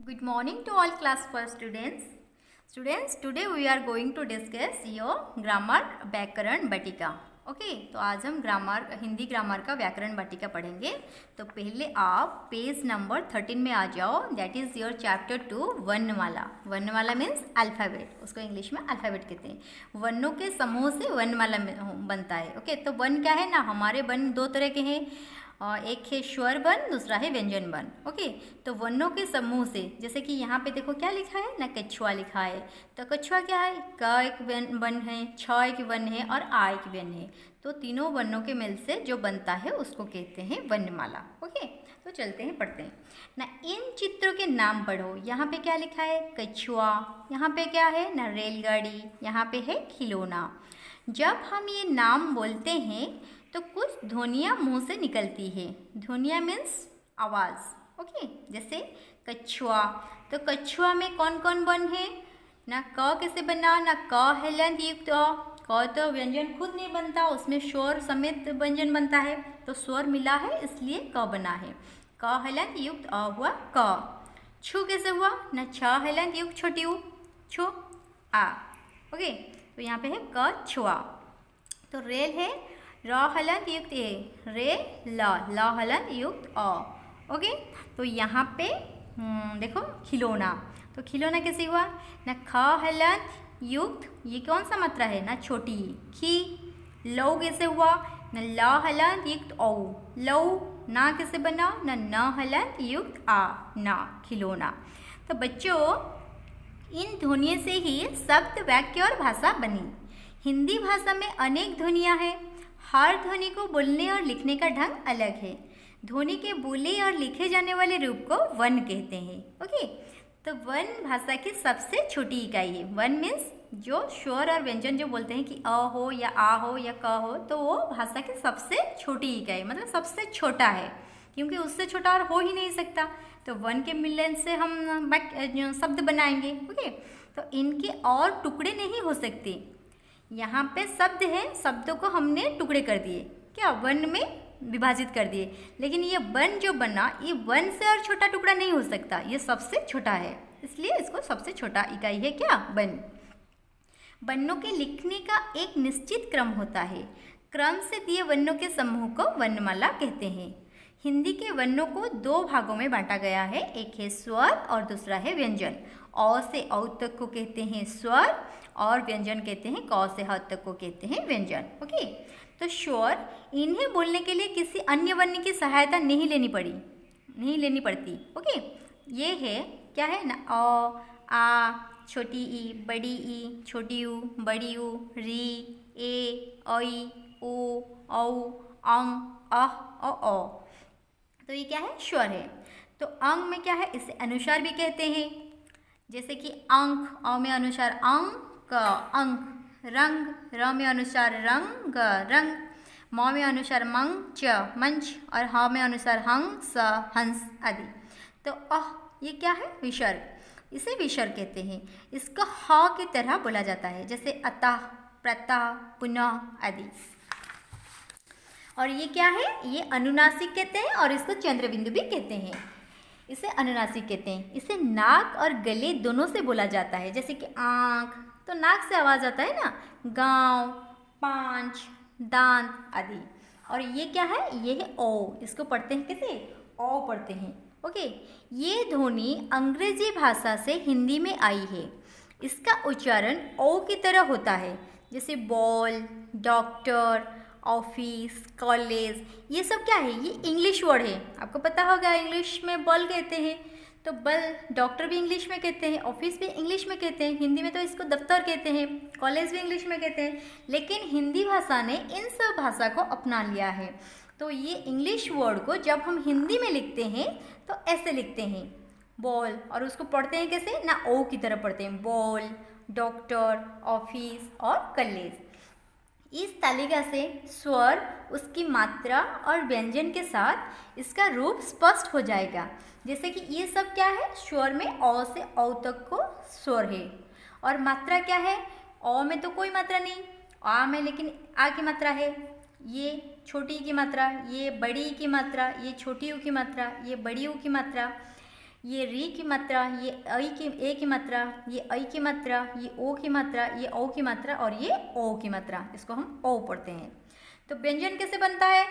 Good morning to all class 1 students. Students, today we are going to discuss your grammar व्याकरण बटिका. Okay तो आज हम Hindi grammar का व्याकरण बटिका पढ़ेंगे. तो पहले आप पेज नंबर 13 में आ जाओ. दैट इज़ योर चैप्टर 2 वर्णमाला. वर्णमाला मीन्स अल्फ़ाबेट, उसको इंग्लिश में अल्फ़ाबेट कहते हैं. वर्णों के समूह से वर्णमाला बनता है. ओके तो वर्ण क्या है ना, हमारे वर्ण दो तरह के हैं. एक है स्वर वर्ण, दूसरा है व्यंजन वर्ण. ओके तो वर्णों के समूह से, जैसे कि यहाँ पे देखो क्या लिखा है ना, कछुआ लिखा है. तो कछुआ क्या है, क एक वर्ण है, छ एक वर्ण है और आ एक वर्ण है. तो तीनों वर्णों के मेल से जो बनता है उसको कहते हैं वर्णमाला. ओके तो चलते हैं, पढ़ते हैं ना. इन चित्रों के नाम पढ़ो. यहाँ पे क्या लिखा है, कछुआ. यहाँ पे क्या है ना, रेलगाड़ी. यहाँ पे है खिलौना. जब हम ये नाम बोलते हैं तो कुछ ध्वनियाँ मुंह से निकलती है. ध्वनियाँ मीन्स आवाज़. ओके जैसे कछुआ. तो कछुआ में कौन कौन वर्ण है ना, क कैसे बना ना, क है लंत युक्त अ. क तो व्यंजन खुद नहीं बनता, उसमें स्वर समेत व्यंजन बनता है. तो स्वर मिला है इसलिए क बना है. क है लंत युक्त अ हुआ क. छु कैसे हुआ ना, छ है लंत युक्त छोटी उ, छु आ. ओके तो यहाँ पे है कछुआ. तो रेल है र हलंत युक्त ए, रे ल हलंत युक्त अ. ओके तो यहाँ पे देखो खिलौना. तो खिलौना कैसे हुआ ना, ख हलंत युक्त, ये कौन सा मात्रा है ना, छोटी खी. लौ कैसे हुआ ना, ल हलंत युक्त औ, लौ. ना कैसे बना ना, न हलंत युक्त आ, ना खिलौना. तो बच्चों इन ध्वनियों से ही शब्द, वाक्य और भाषा बनी. हिंदी भाषा में अनेक ध्वनियाँ हैं. हर ध्वनि को बोलने और लिखने का ढंग अलग है. ध्वनि के बोले और लिखे जाने वाले रूप को वर्ण कहते हैं. ओके तो वर्ण भाषा की सबसे छोटी इकाई है. वर्ण मीन्स जो स्वर और व्यंजन जो बोलते हैं कि अ हो या आ हो या क हो, तो वो भाषा की सबसे छोटी इकाई, मतलब सबसे छोटा है, क्योंकि उससे छोटा और हो ही नहीं सकता. तो वर्ण के मिलन से हम शब्द बनाएंगे. ओके तो इनके और टुकड़े नहीं हो सकते. यहाँ पे शब्द है, शब्दों को हमने टुकड़े कर दिए, क्या वर्ण में विभाजित कर दिए. लेकिन ये वर्ण जो बना, ये वर्ण से और छोटा टुकड़ा नहीं हो सकता, ये सबसे छोटा है, इसलिए इसको सबसे छोटा इकाई है क्या, वर्ण. वर्णों के लिखने का एक निश्चित क्रम होता है. क्रम से दिए वर्णों के समूह को वर्णमाला कहते हैं. हिंदी के वर्णों को दो भागों में बांटा गया है. एक है स्वर और दूसरा है व्यंजन. अ से औ तक को कहते हैं स्वर और व्यंजन कहते हैं, क से ह तक को कहते हैं व्यंजन. ओके तो स्वर, इन्हें बोलने के लिए किसी अन्य वर्ण की सहायता नहीं लेनी पड़ती. ओके ये है क्या है ना, अ आ, छोटी ई, बड़ी ई, छोटी ऊ, बड़ी ऊ, री, ए, ऐ, ओ, औ, अंग, अह, अ. तो ये क्या है, स्वर है. तो अंग में क्या है, इसे अनुसार भी कहते हैं. जैसे कि अंक, अ में अनुसार अंक, अंक. रंग, र में अनुसार रंग, रंग. म में अनुसार मंच, मंच. और ह में अनुसार हंस, हंस आदि. तो ये क्या है, विसर्ग. इसे विसर्ग कहते हैं. इसको ह की तरह बोला जाता है, जैसे अतः, प्रतः, पुनः आदि. और ये क्या है, ये अनुनासिक कहते हैं और इसको चंद्रबिंदु भी कहते हैं. इसे अनुनासिक कहते हैं. इसे नाक और गले दोनों से बोला जाता है. जैसे कि आँख, तो नाक से आवाज़ आता है ना, गाँव, पाँच, दांत आदि. और ये क्या है, ये है ओ. इसको पढ़ते हैं कैसे, ओ पढ़ते हैं. ओके ये ध्वनि अंग्रेजी भाषा से हिंदी में आई है. इसका उच्चारण ओ की तरह होता है. जैसे बॉल, डॉक्टर, ऑफिस, कॉलेज, ये सब क्या है, ये इंग्लिश वर्ड है. आपको पता होगा इंग्लिश में बॉल कहते हैं, तो बल. डॉक्टर भी इंग्लिश में कहते हैं, ऑफिस भी इंग्लिश में कहते हैं, हिंदी में तो इसको दफ्तर कहते हैं. कॉलेज भी इंग्लिश में कहते हैं. लेकिन हिंदी भाषा ने इन सब भाषा को अपना लिया है. तो ये इंग्लिश वर्ड को जब हम हिंदी में लिखते हैं तो ऐसे लिखते हैं, बॉल. और उसको पढ़ते हैं कैसे ना, ओ की तरह पढ़ते हैं, बॉल, डॉक्टर, ऑफिस और कॉलेज. इस तालिका से स्वर, उसकी मात्रा और व्यंजन के साथ इसका रूप स्पष्ट हो जाएगा. जैसे कि ये सब क्या है, स्वर में अ से औ तक को स्वर है. और मात्रा क्या है, अ में तो कोई मात्रा नहीं, आ में लेकिन आ की मात्रा है. ये छोटी की मात्रा, ये बड़ी की मात्रा, ये छोटी ऊ की मात्रा, ये बड़ी ऊ की मात्रा. ये री की मात्रा, ये ए की मात्रा, ये ऐ की मात्रा, ये ओ की मात्रा, ये औ की मात्रा और ये ओ की मात्रा, इसको हम ओ पढ़ते हैं। तो व्यंजन कैसे बनता है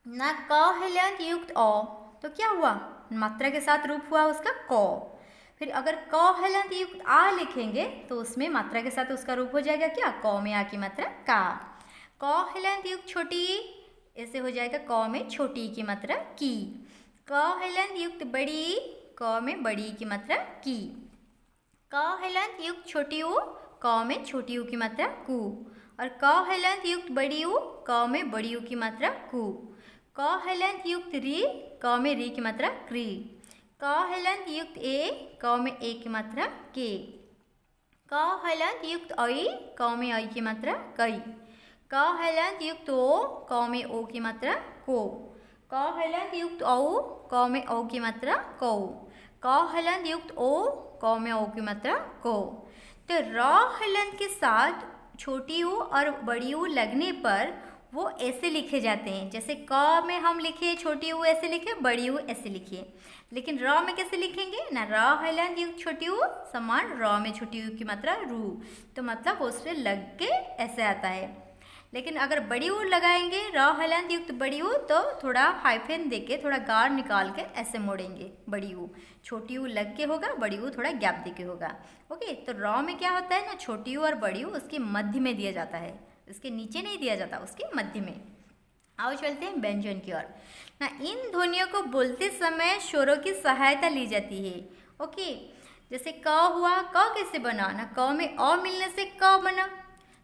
ना, क हलंत युक्त ओ, तो क्या हुआ, मात्रा के साथ रूप हुआ उसका क। फिर अगर क हलंत युक्त आ लिखेंगे तो उसमें मात्रा के साथ उसका रूप हो जाएगा क्या, क में आ की मात्रा का। क हलंत युक्त छोटी, ऐसे हो जाएगा क में छोटी की मात्रा की। क हलंत युक्त बड़ी, क में बड़ी की मात्रा की। क हलंत युक्त छोटी ऊ, क में छोटी ऊ की मात्रा कु। और क हलंत युक्त बड़ी ऊ, क में बड़ी ऊ की मात्रा कु। क हलंत युक्त री, क में री की मात्रा क्री। क हलंत युक्त ए, क में ए की मात्रा के। क हलंत युक्त ऐ, क में ऐ की मात्रा कई। क हलंत युक्त ओ, क में ओ की मात्रा को। क हलंत युक्त औ, क में औ की मात्रा कौ। क हलंत युक्त ओ, क में ओ की मात्रा को। तो र हलंत के साथ छोटी ऊ और बड़ी ऊ लगने पर वो ऐसे लिखे जाते हैं, जैसे क में हम लिखे छोटी ऊ ऐसे लिखे, बड़ी ऊ ऐसे लिखिए। लेकिन र में कैसे लिखेंगे ना, र हलंत युक्त छोटी ऊ समान र में छोटी ऊ की मात्रा रू, तो मतलब उससे लग के ऐसे आता है। लेकिन अगर बड़ी ऊ लगाएंगे, र हलंत युक्त बड़ी ऊ, तो थोड़ा हाइफेन देके थोड़ा गार निकाल के ऐसे मोड़ेंगे बड़ी ऊ, छोटी ऊ लग के होगा, बड़ी ऊ थोड़ा गैप दे के होगा। ओके, तो र में क्या होता है ना, छोटी ऊ और बड़ी ऊ उसके मध्य में दिया जाता है, इसके नीचे नहीं दिया जाता, उसके मध्य में। आओ चलते हैं व्यंजन की ओर ना। इन ध्वनियों को बोलते समय स्वरों की सहायता ली जाती है। ओके, जैसे क हुआ, क कैसे बना ना, क में अ मिलने से क बना,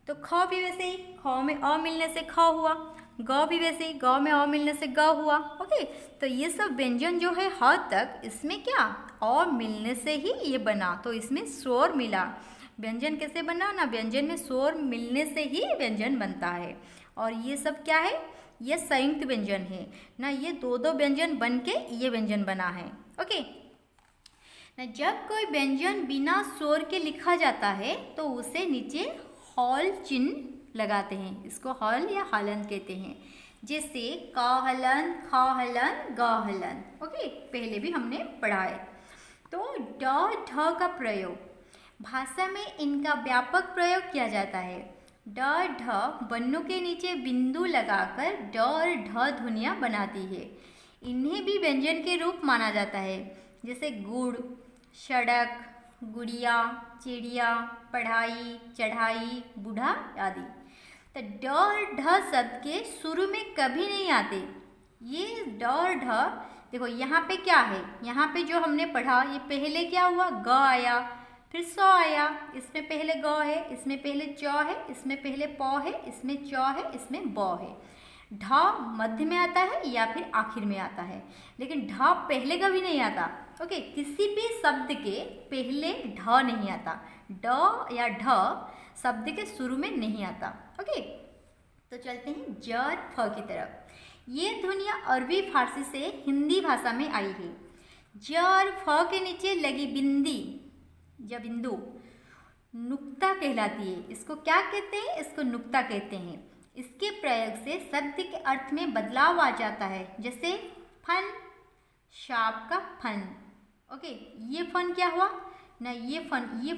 तो ख भी वैसे ही, ख में अ मिलने से ख हुआ। ग भी वैसे ही, ग में अ मिलने से ग हुआ। ओके, तो ये सब व्यंजन जो है ह तक, इसमें क्या अ मिलने से ही ये बना, तो इसमें स्वर मिला। व्यंजन कैसे बना ना, व्यंजन में स्वर मिलने से ही व्यंजन बनता है। और ये सब क्या है, ये संयुक्त व्यंजन है ना, ये दो दो व्यंजन बन के ये व्यंजन बना है। ओके ना, जब कोई व्यंजन बिना स्वर के लिखा जाता है तो उसे नीचे हॉल चिन्ह लगाते हैं, इसको हॉल या हलंत कहते हैं। जैसे क हलंत, ख हलंत, ग हलंत। ओके, पहले भी हमने पढ़ा है। तो ड ढ का प्रयोग, भाषा में इनका व्यापक प्रयोग किया जाता है। ड ढ वर्णों के नीचे बिंदु लगाकर ड और ढ ध्वनियाँ बनाती है। इन्हें भी व्यंजन के रूप माना जाता है, जैसे गुड़, सड़क, गुड़िया, चिड़िया, पढ़ाई, चढ़ाई, बूढ़ा आदि। तो ड और ढ शब्द के शुरू में कभी नहीं आते। ये ड और ढ, देखो यहाँ पे क्या है, यहाँ पे जो हमने पढ़ा, ये पहले क्या हुआ, ग आया, फिर स आया, इसमें पहले ग है, इसमें पहले च है, इसमें पहले प है, इसमें च है, इसमें ब है। ढ मध्य में आता है या फिर आखिर में आता है, लेकिन ढ पहले कभी नहीं आता। ओके, किसी भी शब्द के पहले ढ नहीं आता, ड या ढ शब्द के शुरू में नहीं आता। ओके, तो चलते हैं ज और फ की तरफ। ये ध्वनियाँ अरबी फारसी से हिंदी भाषा में आई है। ज और फ के नीचे लगी बिंदी या बिंदु नुक्ता कहलाती है। इसको क्या कहते हैं, इसको नुक्ता कहते हैं। इसके प्रयोग से शब्द के अर्थ में बदलाव आ जाता है, जैसे फन, शाप का फन। ओके, ये फन क्या हुआ ना, ये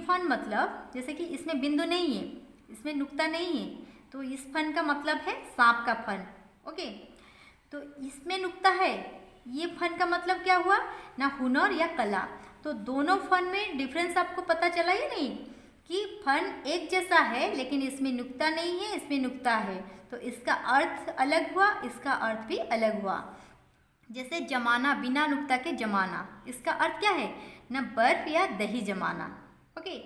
फन मतलब जैसे कि इसमें बिंदु नहीं है, इसमें नुक्ता नहीं है, तो इस फन का मतलब है सांप का फन। ओके, तो इसमें नुक्ता है, ये फन का मतलब क्या हुआ ना, हुनर या कला। तो दोनों फन में डिफरेंस आपको पता चला या नहीं, कि फन एक जैसा है लेकिन इसमें नुक्ता नहीं है, इसमें नुक्ता है, तो इसका अर्थ अलग हुआ, इसका अर्थ भी अलग हुआ। जैसे जमाना, बिना नुक्ता के जमाना, इसका अर्थ क्या है ना, बर्फ या दही जमाना। ओके,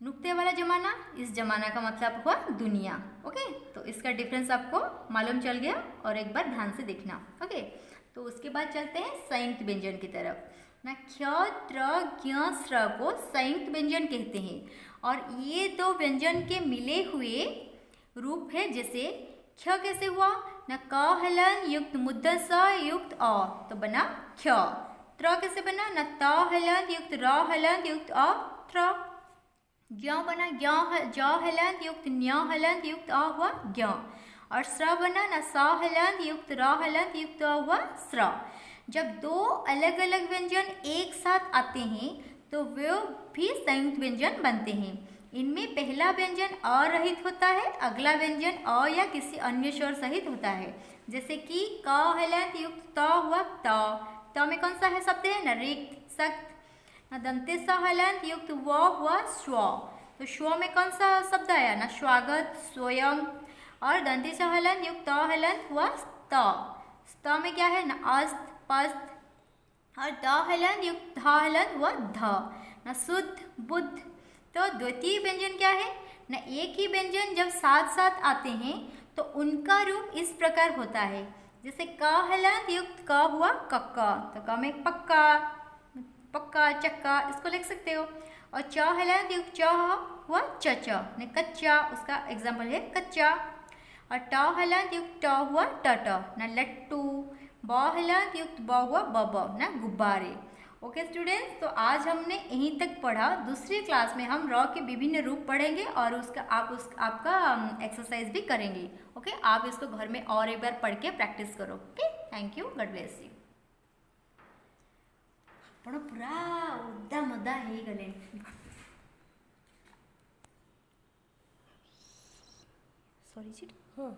नुक्ते वाला जमाना, इस जमाना का मतलब हुआ दुनिया। ओके, तो इसका डिफरेंस आपको मालूम चल गया, और एक बार ध्यान से देखना। ओके, तो उसके बाद चलते हैं संयुक्त व्यंजन की तरफ ना। क्ष, त्र, ज्ञ, स्र को संयुक्त व्यंजन कहते हैं, और ये दो व्यंजन के मिले हुए रूप है। जैसे क्ष कैसे हुआ ना, क हलन युक्त मुद्दा स युक्त अ, तो बना क्ष। त्र कैसे बना ना, त हलन युक्त र हलन युक्त अ, त्र। ज्ञ बना, ज हलन युक्त न्य हलन युक्त अ हुआ ज्ञ। और स्र बना ना, स हलन युक्त र हलन युक्त अ हुआ स्र जब दो अलग अलग व्यंजन एक साथ आते हैं तो वे भी संयुक्त व्यंजन बनते हैं। इनमें पहला व्यंजन अ रहित होता है, अगला व्यंजन अ या किसी अन्य स्वर सहित होता है। जैसे कि क हलंत युक्त त हुआ त में कौन सा है शब्द है ना, रिक्त, सक्त। दंते स हलंत युक्त व हुआ स्व, तो स्व में कौन सा शब्द आया ना, स्वागत, स्वयं। और दंते स हलंत युक्त त हलंत हुआ स्त में क्या है ना, अस्त, पस्त। और द हलंत युक्त ध हलंत हुआ ध ना, शुद्ध, बुद्ध। तो द्वितीय व्यंजन क्या है ना, एक ही व्यंजन जब साथ साथ आते हैं तो उनका रूप इस प्रकार होता है। जैसे क हलंत युक्त क हुआ कक्का, तो क में पक्का, पक्का, चक्का, इसको लिख सकते हो। और च हलंत युक्त च हुआ चच ने कच्चा, उसका एग्जाम्पल है कच्चा। और ट हलंत युक्त ट हुआ टट ना, लट्टू। ब हलंत युक्त ब हुआ बब ना, गुब्बारे। ओके स्टूडेंट्स, तो आज हमने यहीं तक पढ़ा। दूसरी क्लास में हम र के विभिन्न रूप पढ़ेंगे और आपका एक्सरसाइज भी करेंगे। ओके, आप इसको घर में और एक बार पढ़ के प्रैक्टिस करो। Okay, thank you, God bless you. पूरा उद्दा मुद्दा ही गले सॉरी जी। हाँ।